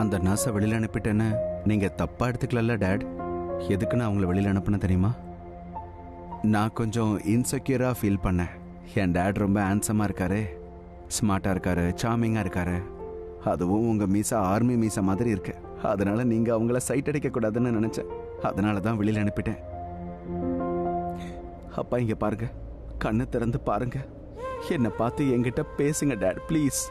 அந்த நர்ஸை வெளியில் அனுப்பிட்டேன்னு நீங்கள் தப்பாக எடுத்துக்கலல்ல டேட்? எதுக்கு நான் அவங்கள வெளியில் அனுப்புனேன் தெரியுமா? நான் கொஞ்சம் இன்செக்யூராக ஃபீல் பண்ணேன். என் டேட் ரொம்ப ஹேண்ட்ஸமாக இருக்காரு, ஸ்மார்ட்டாக இருக்காரு, சார்மிங்காக இருக்காரு. அதுவும் உங்கள் மீசா ஆர்மி மீசா மாதிரி இருக்கு. அதனால நீங்கள் அவங்கள சைட் அடிக்கக்கூடாதுன்னு நினச்சேன். அதனால தான் வெளியில் அனுப்பிட்டேன். அப்பா இங்கே பாருங்க, கண்ணை திறந்து பாருங்க, என்னை பார்த்து என்கிட்ட பேசுங்க டேட் ப்ளீஸ்.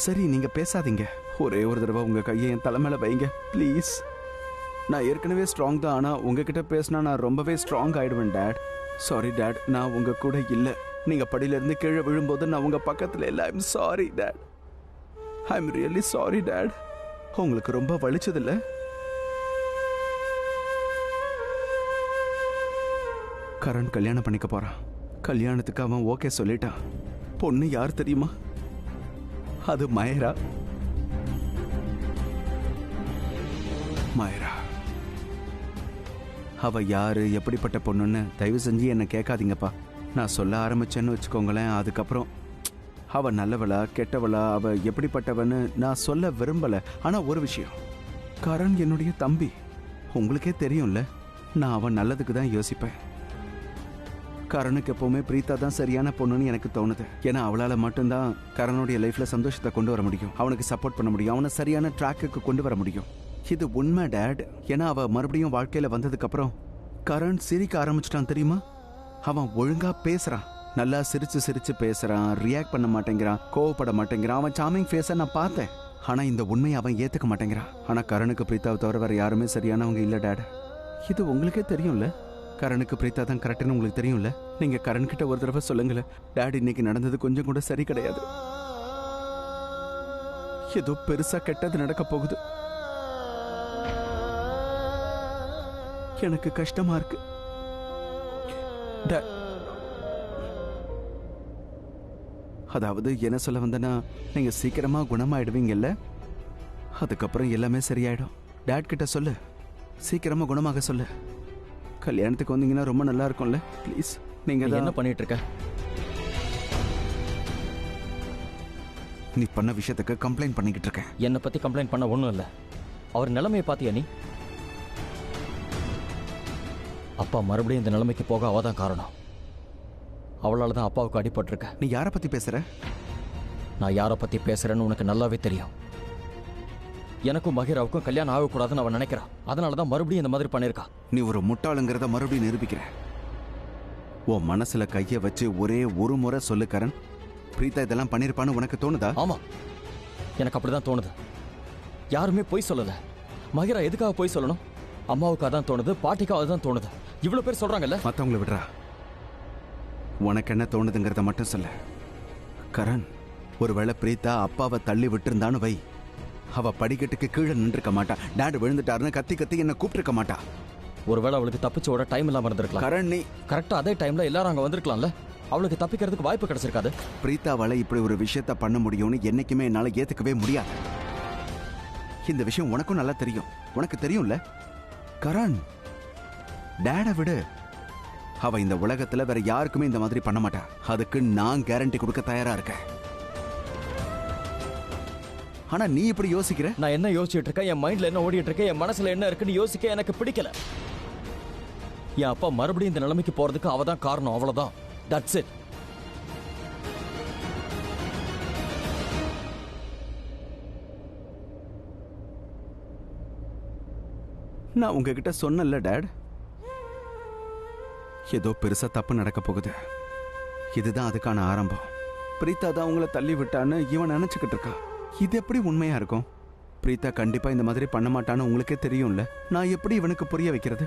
சரி நீங்க பேசாதீங்க, ஒரே ஒரு தடவை உங்க கையை என் தலைமையில வைங்க ப்ளீஸ். நான் ஏற்கனவே ஸ்ட்ராங் தான், ஆனா உங்ககிட்ட பேசினா நான் ரொம்பவே ஸ்ட்ராங் ஆயிடுவேன் டேட். சாரி டேட், நான் உங்க கூட இல்லை. நீங்க படியிலிருந்து கீழே விழும்போது நான் உங்க பக்கத்துல இல்லை. I'm sorry date, I'm really sorry date. உங்களுக்கு ரொம்ப வலிச்சதில்ல? கரண் கல்யாணம் பண்ணிக்க போறான். கல்யாணத்துக்கு அவன் ஓகே சொல்லிட்டான். பொண்ணு யார் தெரியுமா? அது மயரா. மயரா அவ யாரு, எப்படிப்பட்ட பொண்ணுன்னு தயவு செஞ்சு என்ன கேட்காதீங்கப்பா. நான் சொல்ல ஆரம்பிச்சேன்னு வச்சுக்கோங்களேன், அதுக்கப்புறம் அவ நல்லவளா கெட்டவளா, அவ எப்படிப்பட்டவன்னு நான் சொல்ல விரும்பல. ஆனா ஒரு விஷயம், கரண் என்னுடைய தம்பி, உங்களுக்கே தெரியும்ல, நான் அவன் நல்லதுக்கு தான் யோசிப்பேன். கரனுக்கு எப்பவுமே பிரீத்தா தான் சரியான பொண்ணுன்னு எனக்கு தோணுது. ஏன்னா அவளால மட்டும்தான் கரனுடைய லைஃப்ல சந்தோஷத்தை கொண்டு வர முடியும், அவனுக்கு சப்போர்ட் பண்ண முடியும், அவனை சரியான ட்ராக்குக்கு கொண்டு வர முடியும். இது உண்மை டேட். ஏன்னா அவ மறுபடியும் வாழ்க்கையில வந்ததுக்கு அப்புறம் கரண் சிரிக்க ஆரம்பிச்சிட்டான் தெரியுமா? அவன் ஒழுங்கா பேசுறான், நல்லா சிரிச்சு சிரிச்சு பேசுறான், ரியாக்ட் பண்ண மாட்டேங்கிறான், கோவப்பட மாட்டேங்கிறான். அவன் சாமிங் ஃபேஸை நான் பார்த்தேன். ஆனா இந்த உண்மையை அவன் ஏத்துக்க மாட்டேங்கிறான். ஆனா கரனுக்கு பிரீத்தாவை தவிர வேற யாருமே சரியானவங்க இல்ல டேட். இது உங்களுக்கே தெரியும்ல, கரனுக்கு பிரீத்தா தான் கரெக்ட்னு உங்களுக்கு தெரியும்ல. நீங்க கரண் கிட்ட ஒரு தடவை சொல்லுங்களேன், டாடி இன்னைக்கு நடந்தது கொஞ்சம் கூட சரி கிடையாது, ஏதோ பெருசா கெட்டது நடக்க போகுது, எனக்கு கஷ்டமா இருக்கு. அதாவது என்ன சொல்ல வந்தனா, நீங்க சீக்கிரமா குணமாயிடுவீங்கல்ல, அதுக்கப்புறம் எல்லாமே சரியாயிடும். டாட் கிட்ட சொல்லு, சீக்கிரமா குணமாக சொல்லு. கல்யாணத்துக்கு வந்தீங்கன்னா ரொம்ப நல்லா இருக்கும்ல ப்ளீஸ். நீங்க என்ன பண்ணிட்டு இருக்க? நீ பண்ண விஷயத்துக்கு கம்ப்ளைண்ட் பண்ணிக்கிட்டு இருக்கேன். என்னை பத்தி கம்ப்ளைண்ட் பண்ண ஒண்ணும் இல்ல. அவர் நிலைமையை பாத்தியா நீ? அப்பா மறுபடியும் இந்த நிலைமைக்கு போக அவதான் காரணம். அவளால தான் அப்பாவுக்கு அடிபட்டிருக்க. நீ யாரை பத்தி பேசுற? நான் யாரை பத்தி பேசுறேன்னு உனக்கு நல்லாவே தெரியும். எனக்கும் மகிராவுக்கும் கல்யாணம் ஆகக்கூடாதுன்னு அவன் நினைக்கிறான். அதனாலதான் மறுபடியும் இந்த மாதிரி பண்ணிருக்கா. நீ ஒரு முட்டாளுங்கிறத மறுபடியும் நிரூபிக்கிற. உன் மனசுல கைய வச்சு ஒரே ஒரு முறை சொல்லு கரண், பிரீத்தா இதெல்லாம் பண்ணிருப்பான்னு உனக்கு தோணுதா? ஆமா, எனக்கு அப்படிதான் தோணுது. யாருமே பொய் சொல்லல. மகிரா எதுக்காக பொய் சொல்லணும்? அம்மாவுக்கு அதான் தோணுது, பாட்டிக்காக அதான் தோணுது. இவ்வளவு பேர் சொல்றாங்கல்ல. மத்தவங்களை விடுறா, உனக்கு என்ன தோணுதுங்கிறத மட்டும் சொல்ல. கரண், ஒருவேளை பிரீத்தா அப்பாவை தள்ளி விட்டுருந்தான்னு வை, அவ படிக்கட்டுக்கு கீழே நின்றுக்க மாட்டா. டாட் விழுந்துட்டாருன்னு கத்தி கத்தி என்ன கூப்பிட்டுருக்க மாட்டா. ஒருவேளை அவளுக்கு தப்பிச்சு ஓட டைம் இல்லாம இருந்திருக்கலாம். கரண், நீ கரெக்டா அதே டைம்ல எல்லாரும் அங்க வந்திருக்கலாம்ல. அவளுக்கு தப்பிக்கிறதுக்கு வாய்ப்பு கிடைச்சிருக்காது. பிரீத்தாவால இப்படி ஒரு விஷயத்த பண்ண முடியும்னு என்னைக்குமே என்னால ஏத்துக்கவே முடியாது. இந்த விஷயம் உனக்கும் நல்லா தெரியும், உனக்கு தெரியும்ல. கரண், டாட விடு, அவ இந்த உலகத்துல வேற யாருக்குமே இந்த மாதிரி பண்ண மாட்டா. அதுக்கு நான் கேரண்டி கொடுக்க தயாரா இருக்கேன். ஆனா நீ இப்படி யோசிக்கிற. நான் என்ன யோசிச்சுட்டு இருக்கேன், என் மைண்ட்ல என்ன ஓடிட்டு இருக்கேன், என் மனசுல என்ன இருக்குன்னு யோசிக்க எனக்கு பிடிக்கல. என் அப்பா மறுபடியும் இந்த நிலைமைக்கு போறதுக்கு அவதான் காரணம், அவ்வளவுதான். That's it. நான் உங்ககிட்ட சொன்னல டாட், ஏதோ பெருசா தப்பு நடக்க போகுது. இதுதான் அதுக்கான ஆரம்பம். பிரீத்தா தான் உங்களை தள்ளி விட்டான்னு இவன் நினைச்சுக்கிட்டு இருக்கான். இது எப்படி உண்மையா இருக்கும்? பிரீத்தா கண்டிப்பா இந்த மாதிரி பண்ண மாட்டான்னு உங்களுக்கே தெரியும்ல. நான் எப்படி இவனுக்கு புரிய வைக்கிறது?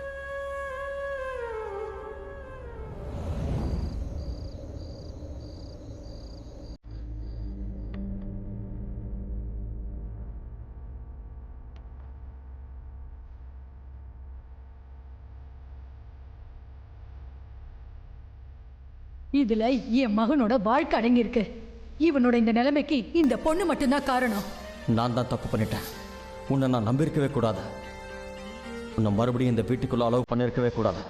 இதுல என் மகனோட வாழ்க்கை அடங்கி இருக்கு. இவனோட இந்த நிலைமைக்கு இந்த பொண்ணு மட்டும்தான் காரணம். நான் தான் தப்பு பண்ணிட்டேன். உன்னை நான் நம்பியிருக்கவே கூடாது. உன்னை மறுபடியும் இந்த வீட்டுக்குள்ள அலோவ் பண்ணிருக்கவே கூடாது.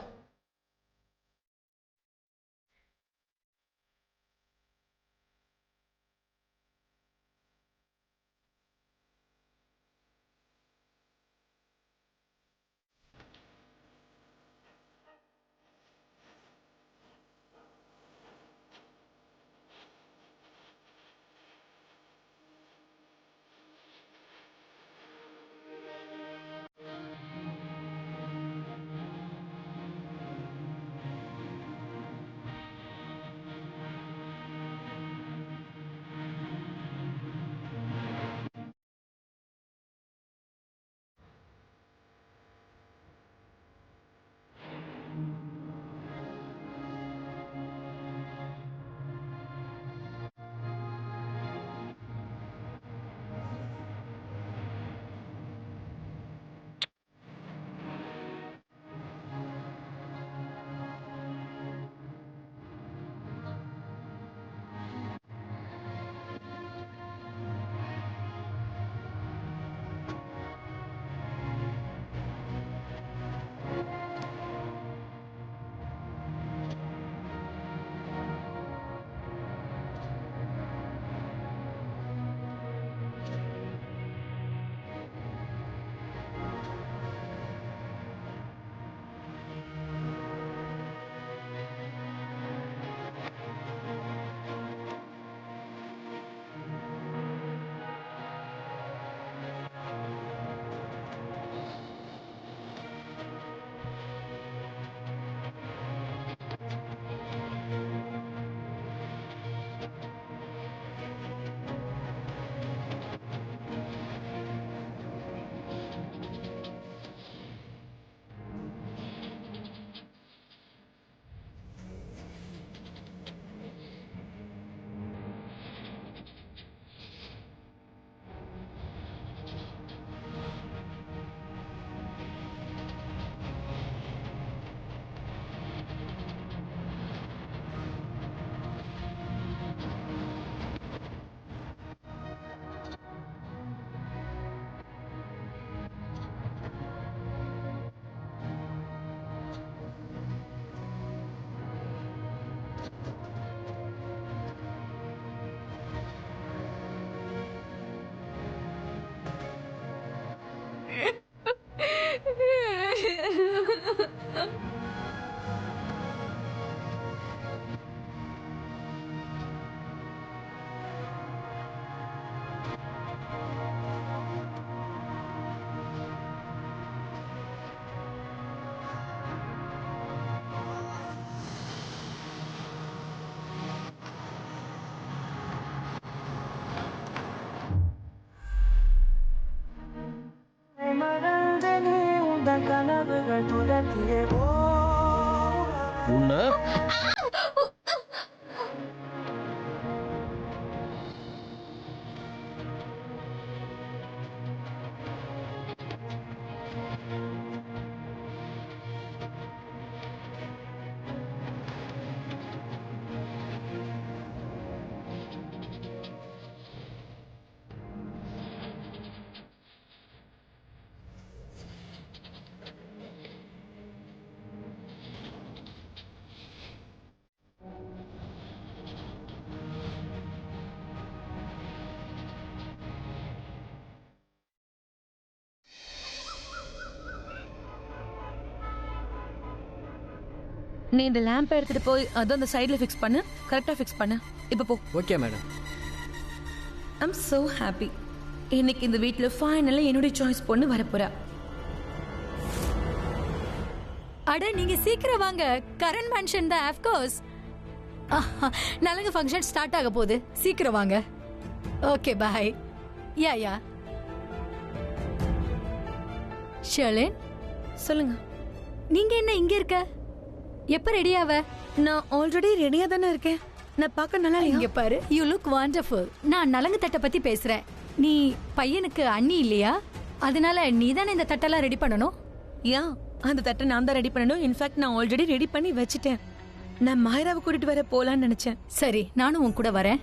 உன்னை நீ இந்த லேம்ப் எடுத்துட்டு போய் அது அந்த சைடுல ஃபிக்ஸ் பண்ணு. கரெக்டா ஃபிக்ஸ் பண்ணு. இப்ப போ. Okay madam. I'm so happy. இன்னைக்கு இந்த வீட்ல ஃபைனலா என்னோட சாய்ஸ் பொண்ணு வரப்போறா. அட நீங்க சீக்கிரம் வாங்க. கரண் மேன்ஷன் தான் ஆஃப் கோர்ஸ். நலங்கு ஃபங்க்ஷன் ஸ்டார்ட் ஆக போகுது. சீக்கிரம் வாங்க. Okay bye. யா ஷர்லின், சொல்லுங்க. நீங்க என்ன இங்க இருக்க? எப்ப ரெடியாவ? நான் ஆல்ரெடி ரெடியா தானே இருக்கேன். நான் பார்க்க நல்லா இங்க இல்லையா? பாரு, யூ லுக் வண்டர்ஃபுல். நான் நலங்கு தட்டை பத்தி பேசுறேன். நீ பையனுக்கு அண்ணி இல்லையா? அதனால நீ தானே இந்த தட்டெல்லாம் ரெடி பண்ணணும். யா, அந்த தட்டை நான் தான் ரெடி பண்ணணும். இன்ஃபேக்ட் நான் ஆல்ரெடி ரெடி பண்ணி வச்சிட்டேன். நான் மாயராவை கூட்டிட்டு வர போலான்னு நினைச்சேன். சரி, நானும் உன் கூட வரேன்.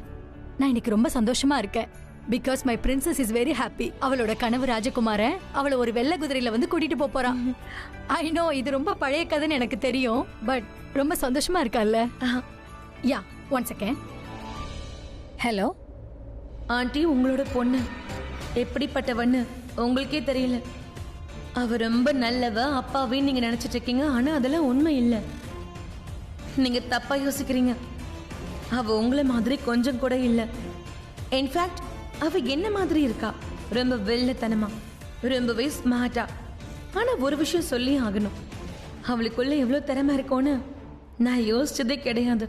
நான் இன்னைக்கு ரொம்ப சந்தோஷமா இருக்கேன். Because my princess is very happy. அவளோட கனவு ராஜகுமாரன் அவளை ஒரு வெள்ளை குதிரையில வந்து கூட்டிட்டு போறான். ஐ நோ இது ரொம்ப பழைய கதைன்னு எனக்கு தெரியும். பட் ரொம்ப சந்தோஷமா இருக்கல்ல? யா, ஒன் செகண்ட். ஹலோ ஆண்டி, உங்களோட பொண்ணு எப்படிப்பட்டவன்னு உங்களுக்கே தெரியல. அவ ரொம்ப நல்லவ, அப்பாவையும் நீங்க நினைச்சிட்டு இருக்கீங்க. ஆனா அதெல்லாம் உண்மை இல்ல. நீங்க தப்பா யோசிக்கிறீங்க. அவ உங்களை மாதிரி கொஞ்சம் கூட இல்ல. இன்ஃபேக்ட் அவ என்ன மாதிரி இருக்கா, ரொம்ப வெள்ளத்தனமா, ரொம்பவே ஸ்மார்ட்டா. ஆனா ஒரு விஷயம் சொல்லி ஆகணும், அவளுக்குள்ள எவ்வளவு திறமை இருக்கும்னு நான் யோசிச்சதே கிடையாது.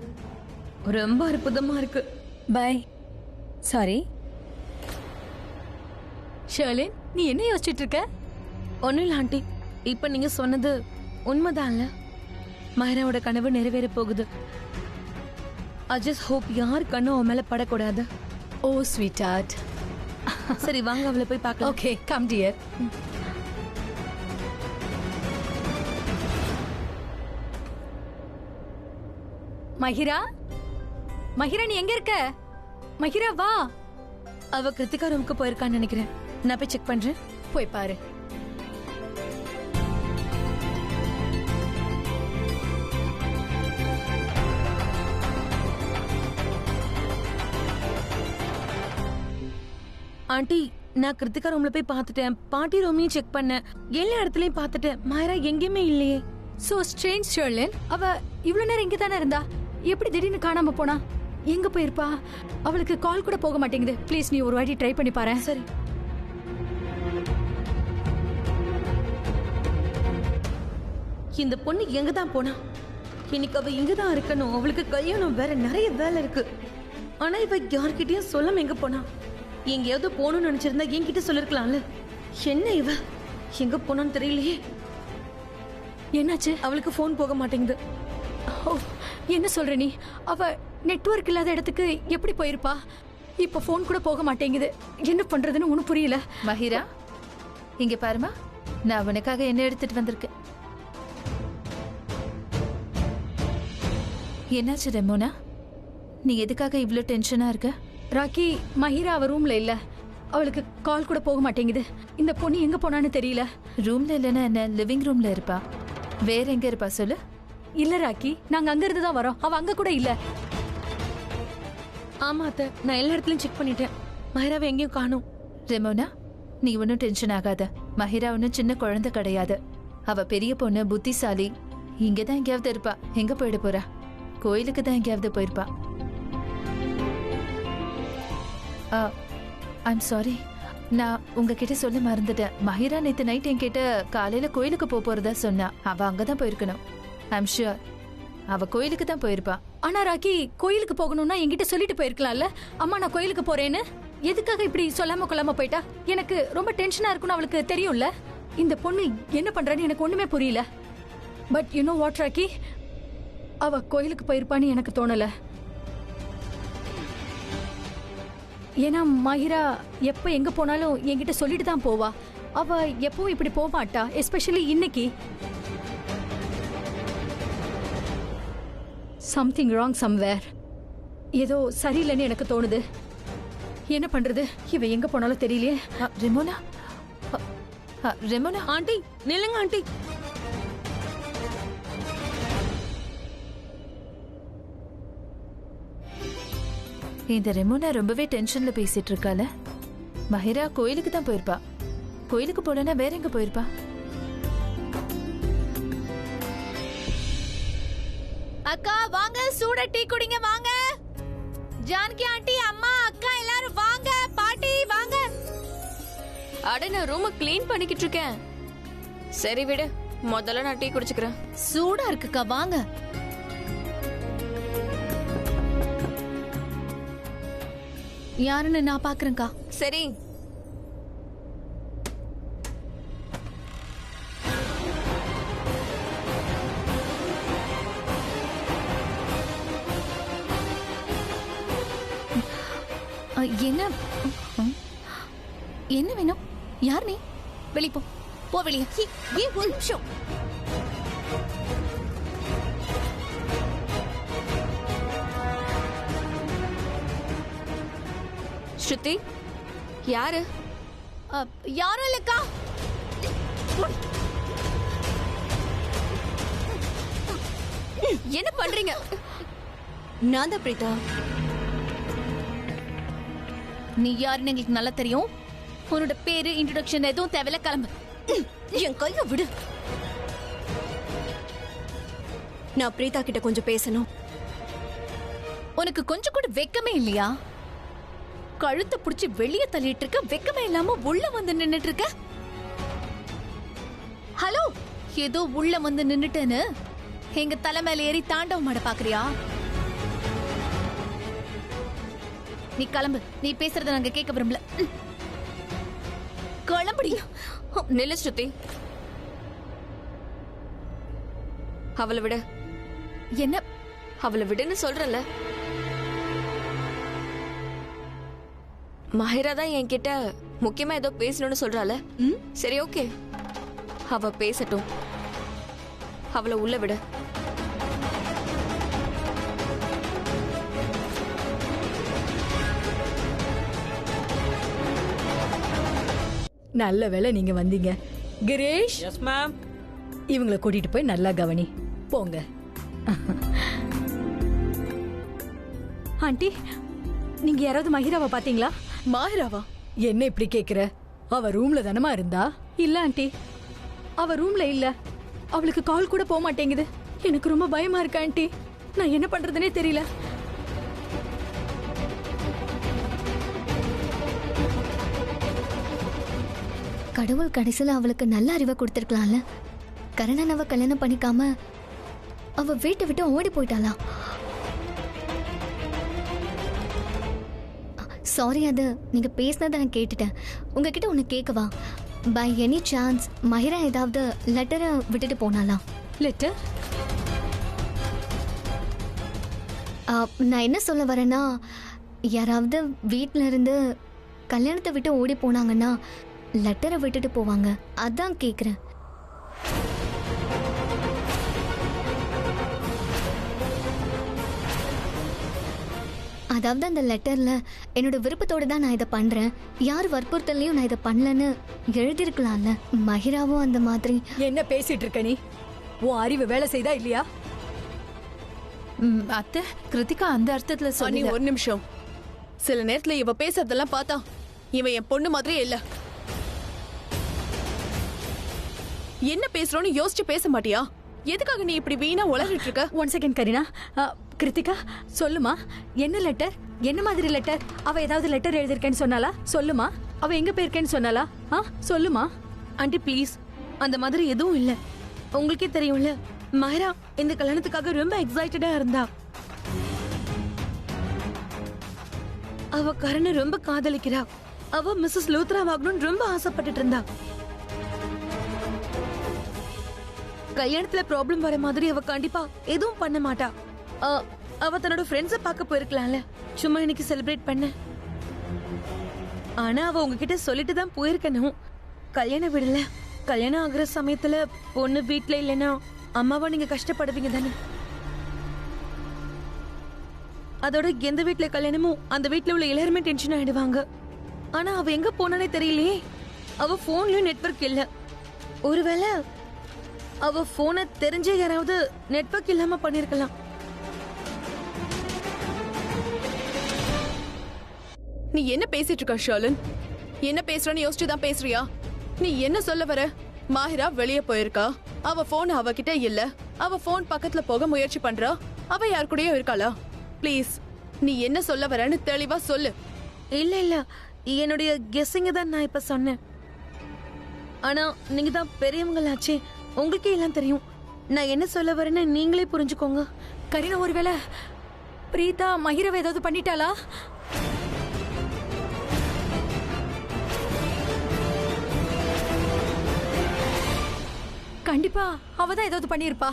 ரொம்ப அற்புதமா இருக்கு. பை. சாரி ஷர்லின், நீ என்ன யோசிச்சுட்டு இருக்க? ஒன்னும் இல்ல ஆண்டி, இப்ப நீங்க சொன்னது உண்மைதான்ல. மாயராவோட கனவு நிறைவேற போகுது. ஐ ஜஸ்ட் ஹோப் யார் கண்ணும் அவன் மேல படக்கூடாது. ஓ ஸ்வீட் ஹார்ட். சரி வாங்க, அவளை போய் பார்க்கலாம். Okay come dear. Mahira, Mahira நீ எங்க இருக்க? மஹிரா வா. அவ கிருத்திகா ரூமுக்கு போயிருக்கான்னு நினைக்கிறேன். நான் போய் செக் பண்றேன். போய் பாரு. ஆண்டி, நான் கிருத்திகா ரூம்ல போய் பார்த்துட்டேன். பாட்டி ரூமையும் செக் பண்ணேன். எல்லா இடத்துலயும் பார்த்துட்டேன். மாயரா எங்கேயுமே இல்லையே. So strange Sherlin. அவ இவ்வளவு நேரம் இங்க தானே இருந்தா, எப்படி திடீர்னு காணாம போனா? எங்க போயிருப்பா? அவளுக்கு கால் கூட போக மாட்டேங்குது. ப்ளீஸ் நீ ஒரு வாட்டி ட்ரை பண்ணி பாரு. சரி. இந்த பொண்ணு எங்க தான் போனா? இன்னைக்கு அவ இங்க தான் இருக்கணும். அவளுக்கு கல்யாணம் வேற நிறைய வேலை இருக்கு. ஆனா இவ யார்கிட்டயும் சொல்லாம எங்க போனா? எங்கேயாவது போகணும்னு நினைச்சிருந்தா என்கிட்ட சொல்லிருக்கலாம்ல. என்ன இவ எங்க போனான்னு தெரியலையே. என்னாச்சு? அவளுக்கு போன் போக மாட்டேங்குது. ஓ, என்ன சொல்ற நீ? அவ நெட்வொர்க் இல்லாத இடத்துக்கு எப்படி போயிருப்பா? இப்ப போன் கூட போக மாட்டேங்குது. என்ன பண்றதுன்னு ஒன்னும் புரியல. மஹிரா, இங்க பாருமா, நான் அவனுக்காக என்ன எடுத்துட்டு வந்திருக்கேன். என்னாச்சு ரெமோனா? நீ எதுக்காக இவ்ளோ டென்ஷனா இருக்க? ராக்கி, மஹிரா அவ ரூம்ல இல்ல. அவளுக்கு கால் கூட போக மாட்டேங்குது. இந்த பொண்ணு எங்க போனான்னு தெரியல. ரூம்ல இல்லைன்னா என்ன, லிவிங் ரூம்ல இருப்பா. வேற எங்க இருப்பா சொல்லு. இல்ல ராக்கி, நாங்க அங்க இருந்து தான் வரோம். அவ அங்க கூட இல்ல. ஆமா அத்தை, நான் எல்லா இடத்துலயும் செக் பண்ணிட்டேன். மஹிராவை எங்கேயும் காணோம். ரெமோனா, நீ ஒன்னும் டென்ஷன் ஆகாத. மஹிரா ஒன்னும் சின்ன குழந்தை கிடையாது. அவ பெரிய பொண்ணு, புத்திசாலி. இங்கதான் எங்கேயாவது இருப்பா. எங்க போயிட போறா? கோயிலுக்கு தான் எங்கேயாவது போயிருப்பா. ஐம் சாரி, நான் உங்ககிட்ட சொல்ல மறந்துட்டேன். மஹிரா நேத்து நைட் என்கிட்ட காலையில கோயிலுக்கு போறதா சொன்னா. அவ அங்கதான் போயிருக்கணும். ஐம் ஷூர் அவ கோயிலுக்கு தான் போயிருப்பா. ஆனா ராக்கி, கோயிலுக்கு போகணும்னா என்கிட்ட சொல்லிட்டு போயிருக்கலாம்ல. அம்மா நான் கோயிலுக்கு போறேன்னு. எதுக்காக இப்படி சொல்லாம கொள்ளாம போயிட்டா? எனக்கு ரொம்ப டென்ஷனா இருக்குன்னு அவளுக்கு தெரியும்ல. இந்த பொண்ணு என்ன பண்றான்னு எனக்கு ஒண்ணுமே புரியல. But you know what Rocky, அவ கோயிலுக்கு போயிருப்பான்னு எனக்கு தோணல. ஏன்னா மாஹிரா எப்ப எங்க போனாலும் என்கிட்ட சொல்லிட்டு தான் போவா. அவ எப்பவும் இப்படி போக மாட்டா, எஸ்பெஷலி இன்னைக்கு. Something wrong somewhere. ஏதோ சரியில்லைன்னு எனக்கு தோணுது. என்ன பண்றது? இவ எங்க போனாலும் தெரியலையே. Ramona, Ramona. ஆண்டி நில்லுங்க ஆண்டி. இந்த ரெமோனா ரொம்பவே டென்ஷன்ல பேசிட்டு இருக்கால. மஹிரா கோயிலுக்கு தான் போயிருப்பா. கோயிலுக்கு போலனா வேற எங்க போயிருப்பா? அக்கா வாங்க, சூட டீ குடிங்க வாங்க. ஜானகி ஆண்டி, அம்மா, அக்கா எல்லாரும் வாங்க. பாட்டி வாங்க. அட நான் ரூமை க்ளீன் பண்ணிக்கிட்டு இருக்கேன். சரி விடு, முதல்ல நான் டீ குடிச்சுக்கிறேன். சூடா இருக்குக்கா வாங்க. யாருன்னு நான் பாக்குறேன்க்கா. சரி. என்ன என்ன வேணும்? யார் நீ? வெளிய போ, போ வெளியே. ஏன் ஒரு நிமிஷம். ஸ்ருதி யாரு? யாரும் இல்லக்கா. என்ன பண்றீங்க? நான் தான் பிரீதா. நீ யாருன்னு எங்களுக்கு நல்லா தெரியும். உன்னோட பேரு இன்ட்ரோடக்ஷன் எதுவும் தேவையில்ல, கிளம்பு. என் கைய விடு. நான் பிரீதா கிட்ட கொஞ்சம் பேசணும். உனக்கு கொஞ்சம் கூட வெக்கமே இல்லையா? கழுத்தை புடிச்சு வெளியே தள்ளிட்டு இருக்க, வெக்கமே இல்லாம உள்ள வந்து நின்னுட்டு இருக்க. ஹலோ, ஏதோ உள்ள வந்து நின்னுட்டேன்னு எங்க தலை மேல ஏறி தாண்டவம் ஆட பாக்குறியா? நீ கிளம்பு. நீ பேசுறத நாங்க கேட்க விரும்பல. கிளம்புடி. நில்லு ஸ்ருதி, அவளை விட. என்ன? அவளை விடுன்னு சொல்றல. மஹிரா தான் என்கிட்ட முக்கியமா ஏதோ பேசணும்னு சொல்றால. சரி ஓகே, அவ பேசட்டும். அவளை உள்ள விட. நல்ல வேளை நீங்க வந்தீங்க. Grace, yes ma'am. இவங்களை கூட்டிட்டு போய் நல்லா கவனி. போங்க. ஆண்டி, நீங்க யாராவது மஹிராவை பாத்தீங்களா? மாஹிராவா? என்ன இப்படி கேக்குற? அவ ரூம்ல தானமா இருந்தா? இல்ல ஆண்டி, அவ ரூம்ல இல்ல. அவளுக்கு கால் கூட போக மாட்டேங்குது. எனக்கு ரொம்ப பயமா இருக்கு ஆண்டி. நான் என்ன பண்றதுனே தெரியல. கடவுள் கடைசியில் அவளுக்கு நல்ல அறிவை கொடுத்துருக்கலாம்ல. கரணன் அவ கல்யாணம் பண்ணிக்காம அவ வீட்டை விட்டு ஓடி போயிட்டாளா? சாரி, அது நீங்க பேசினதை நான் கேட்டுட்டேன். உங்ககிட்ட ஒன்று கேட்கவா? பை எனி சான்ஸ் மஹிரா ஏதாவது லெட்டரை விட்டுட்டு போனாலா? லெட்டர்? நான் என்ன சொல்ல வரேன்னா, யாராவது வீட்டில இருந்து கல்யாணத்தை விட்டு ஓடி போனாங்கன்னா லெட்டரை விட்டுட்டு போவாங்க. அதான் கேக்குறேன். அதாவது அந்த லெட்டர்ல என்னோட விருப்பத்தோட தான் நான் இதை பண்றேன், யார் வற்புறுத்தலையும் நான் இதை பண்ணலன்னு எழுதிருக்கலாம்ல. மஹிராவும் அந்த மாதிரி. என்ன பேசிட்டு இருக்க நீ? உன் அறிவு வேலை செய்தா இல்லையா? அத்தை, கிருத்திகா அந்த அர்த்தத்துல நீ சொல்லி. ஒரு நிமிஷம். சில நேரத்துல இவ பேசுறதெல்லாம் பார்த்தா இவன் என் பொண்ணு மாதிரியே இல்ல. என்ன பேசுறோன்னு யோசிச்சு பேச மாட்டியா? எதுக்காக நீ இப்படி வீணா உளறிட்டு இருக்க? One second Kareena. கிருத்திகா, சொல்லுமா, என்ன லெட்டர்? என்ன மாதிரி லெட்டர்? அவ ஏதாவது லெட்டர் எழுதிருக்கேன்னு சொன்னாலா? சொல்லுமா. அவ எங்க போயிருக்கேன்னு சொன்னாலா? சொல்லுமா. ஆண்டி ப்ளீஸ், அந்த மாதிரி எதுவும் இல்ல. உங்களுக்கே தெரியும்ல, மஹிரா இந்த கல்யாணத்துக்காக ரொம்ப எக்ஸைட்டடா இருந்தா. அவ கரணை ரொம்ப காதலிக்கிறா. அவ மிஸ்ஸஸ் லூத்ரா வாங்கணும்னு ரொம்ப ஆசைப்பட்டுட்டு இருந்தா. கல்யாணத்துல ப்ராப்ளம் வர மாதிரி அவ கண்டிப்பா எதுவும் பண்ண மாட்டா. ஆ, அவ தன்னோட ஃப்ரெண்ட்ஸ பார்க்க போயிருக்கலாம்ல, சும்மா இன்னைக்கு செலிப்ரேட் பண்ண. ஆனா அவ உங்ககிட்ட சொல்லிட்டு தான் போயிருக்கணும். கல்யாணம் விடல, கல்யாணம் ஆகுற சமயத்துல பொண்ணு வீட்ல இல்லைன்னா அம்மாவா நீங்க கஷ்டப்படுவீங்க தானே. அதோட எந்த வீட்ல கல்யாணமும் அந்த வீட்ல உள்ள எல்லாருமே டென்ஷன் ஆயிடுவாங்க. ஆனா அவ எங்க போனானே தெரியலையே. அவ போன்லயும் நெட்வொர்க் இல்ல. ஒருவேளை அவ போனை தெரிஞ்ச யாராவது நெட்வொர்க் இல்லாம பண்ணிருக்கலாம். நீ என்ன பேசிட்டு இருக்க ஷர்லன்? என்ன பேசுறன்னு யோசிச்சு தான் பேசுறியா? நீ என்ன சொல்ல வர? மாஹிரா வெளியே போயிருக்கா, அவ போன் அவகிட்ட இல்ல, அவ போன் பக்கத்துல போக முயற்சி பண்றா, அவ யார் கூடயோ இருக்காளா? ப்ளீஸ், நீ என்ன சொல்ல வரன்னு தெளிவா சொல்லு. இல்ல இல்ல, என்னுடைய கெஸ்ஸிங்க தான் நான் இப்ப சொன்னேன். ஆனா நீங்க தான் பெரியவங்களாச்சே, உங்களுக்கே எல்லாம் தெரியும். நான் என்ன சொல்ல வரேன்னு நீங்களே புரிஞ்சுக்கோங்க. கரீனா, ஒருவேளை பிரீதா மஹிராவை ஏதாவது பண்ணிட்டாளா? கண்டிப்பா அவதான் ஏதாவது பண்ணிருப்பா.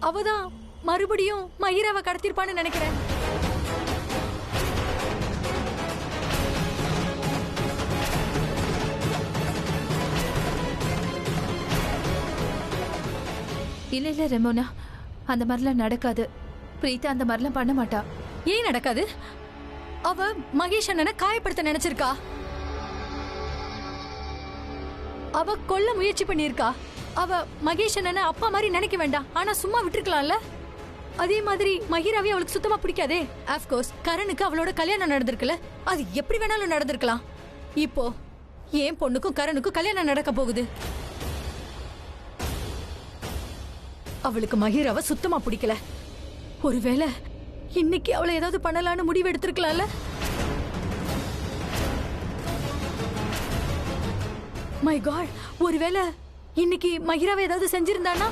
அவதான் மறுபடியும் மஹிராவை கடத்திருப்பான்னு நினைக்கிறேன். இல்ல இல்ல ரெமோனா, அந்த மாதிரிலாம் நடக்காது. பிரீதா அந்த மாதிரிலாம் பண்ண மாட்டா. ஏன் நடக்காது? அவ மகேஷ் அண்ணனை காயப்படுத்த நினைச்சிருக்கா. அவ கொல்ல முயற்சி பண்ணிருக்கா. அவ மகேஷ் அண்ணனை அப்பா மாதிரி நினைக்க வேண்டாம், ஆனா சும்மா விட்டுருக்கலாம்ல. அதே மாதிரி மஹிராவே அவளுக்கு சுத்தமா பிடிக்காதே. ஆஃப்கோர்ஸ் கரனுக்கு அவளோட கல்யாணம் நடந்திருக்குல்ல, அது எப்படி வேணாலும் நடந்திருக்கலாம். இப்போ ஏன் பொண்ணுக்கும் கரனுக்கும் கல்யாணம் நடக்க போகுது. அவளுக்கு மஹிராவை சுத்தமா பிடிக்கல. ஒருவேளை இன்னைக்கு அவளை ஏதாவது பண்ணலான்னு முடிவு எடுத்திருக்கலாம்ல. மை காட், ஒருவேளை இன்னைக்கு மஹிராவை ஏதாவது செஞ்சிருந்தானா?